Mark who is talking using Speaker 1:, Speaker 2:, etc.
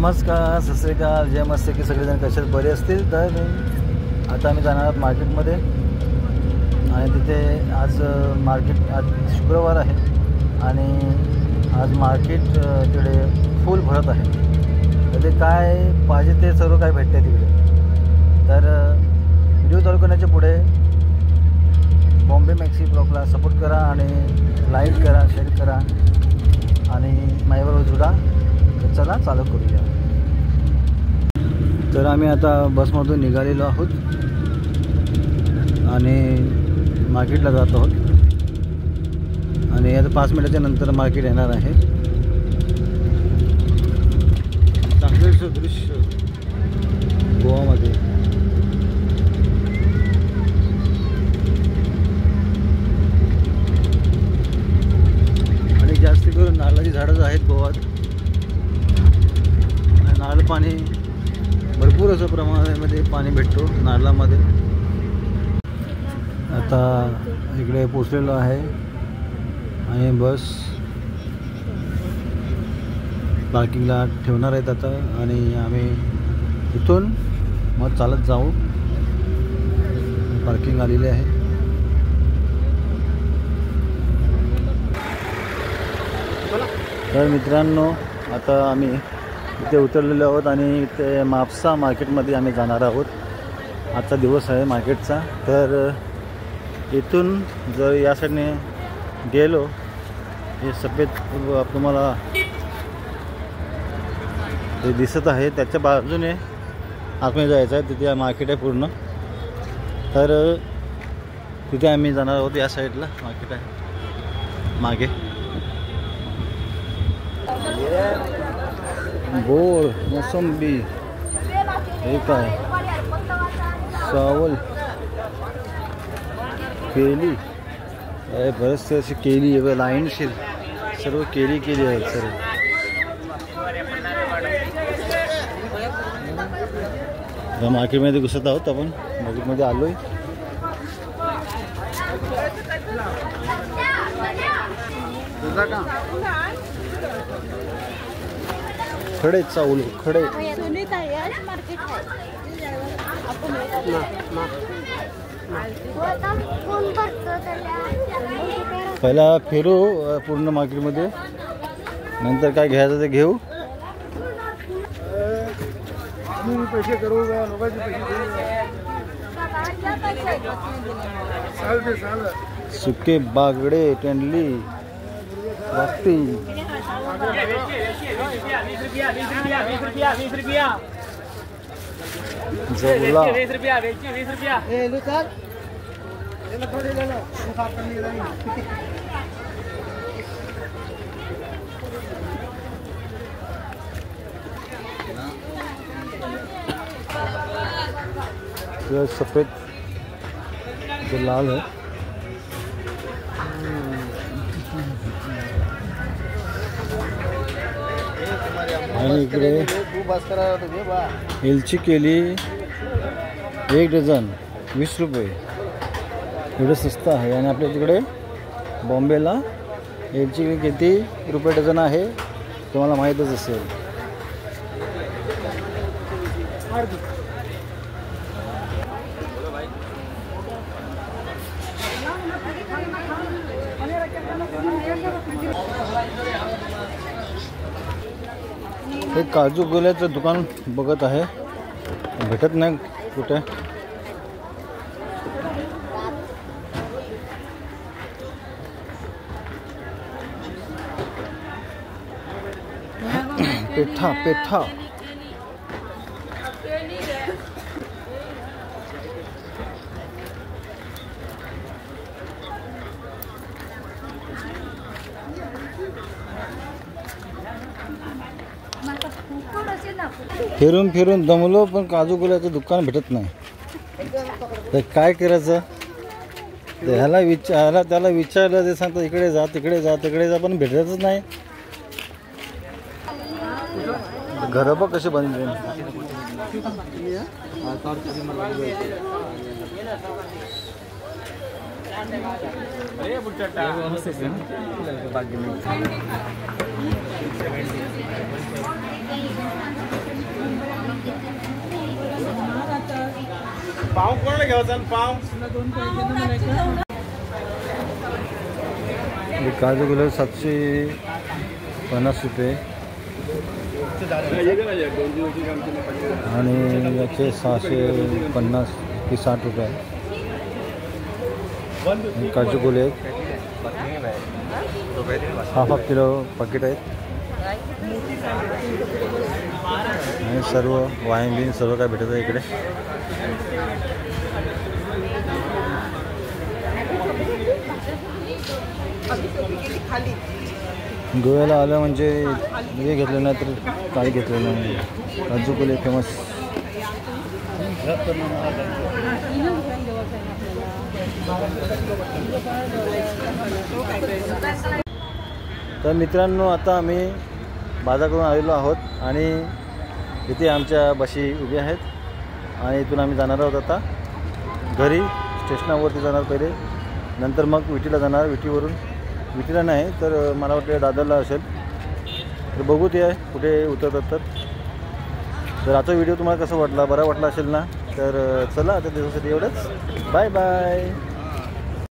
Speaker 1: नमस्कार, सत श्री अकाल, जय मस्त की सगळेजण कशात बरे असतील. तर आता आम्ही जाणार आहोत मार्केटमध्ये आणि तिथे आज शुक्रवार आहे आणि आज मार्केट तिकडे फुल भरत आहे. तर ते काय पाहिजे ते सर्व काय भेटते तिकडे. तर व्हिडिओ चालू करण्याच्या पुढे बॉम्बे मॅक्सी ब्लॉगला सपोर्ट करा आणि लाईक करा, शेअर करा आणि माझ्याबरोबर जुडा. तर चला चालू करूया. तर आम्ही आता बसमधून निघालेलो आहोत आणि मार्केटला जात आहोत आणि आता 5 मिनिटाच्या नंतर मार्केट येणार आहे. चांगलेच दृश्य गोवामध्ये. आणि जास्त करून नारळाची झाडं आहेत गोवात. नारळ पाणी भरपूर असं प्रमाणामध्ये पाणी भेटतो नारळामध्ये. आता इकडे पोचलेलो आहे आणि बस पार्किंगला ठेवणार आहेत आता आणि आम्ही इथून मग चालत जाऊ. पार्किंग आलेली आहे. तर मित्रांनो, आता आम्ही इथे उतरलेलो आहोत आणि इथे म्हापसा मार्केटमध्ये आम्ही जाणार आहोत. आजचा दिवस आहे मार्केटचा. तर इथून जर या साईडने गेलो, हे सफेद तुम्हाला ते दिसत आहे, त्याच्या बाजूने आतमध्ये जायचं आहे. तिथे मार्केट आहे पूर्ण. तर तिथे आम्ही जाणार आहोत. या साईडला मार्केट आहे मागे. बोर, मोसंबी, हे काय सावल, केली, बरेचसे अशी केली आहे. लाईनशीर सर्व केली आहेत सर्व. मार्केटमध्ये घुसत आहोत आपण. मार्केटमध्ये आलोय. खडे चावल, खडे. पहिला फिरू पूर्ण मार्केटमध्ये, नंतर काय घ्यायचं ते घेऊ. पैसे करू सुके बागडे, टेंडली, रास्ती. 20 रुपया. जबला 20 रुपया. ये सफेद जो लाल है. आणि इकडे एलची केली 1 डझन 20 रुपये. एवढं स्वस्त आहे. आणि आपल्या तिकडे बॉम्बेला एलची किती रुपये डझन आहे तुम्हाला माहीतच असेल. हे काजू गोल्याचं दुकान बघत आहे, भेटत नाही कुठे. पेठा पेठा. फिरून फिरून दमलो पण काजू गोल्याचं दुकान भेटत नाही. तर काय करायचं. त्याला विचारलं ते सांगतो इकडे जा तिकडे जा तिकडे जा, पण भेटतच नाही. घर बघ कसे बनले.
Speaker 2: पाव कोणाला घ्यायचा पाव
Speaker 1: काजू गुलाब 750 रुपये आणि याचे 650 की 60 रुपये काजू गुलाब हाफ किलो पॅकेट आहेत आणि सर्व वाईन बिन सर्व काय भेटत आहे इकडे. गोव्याला आलं म्हणजे हे घेतलं नाही तर काही घेतलं नाही. काजू गुलाब फेमस. तर मित्रांनो आता आम्ही बाजार करून आलेलो आहोत आणि इथे आमच्या बशी उभी आहेत आणि इथून आम्ही जाणार आहोत आता घरी. स्टेशनावरती जाणार पहिले, नंतर मग विटीला जाणार. विटीवरून विटीला नाही तर मला वाटतं दादरला असेल, तर बघू ते कुठे उतरतात. तर आजचा व्हिडिओ तुम्हाला कसा वाटला, बरा वाटला असेल ना, तर चला आता दिवसासाठी एवढंच. Bye bye.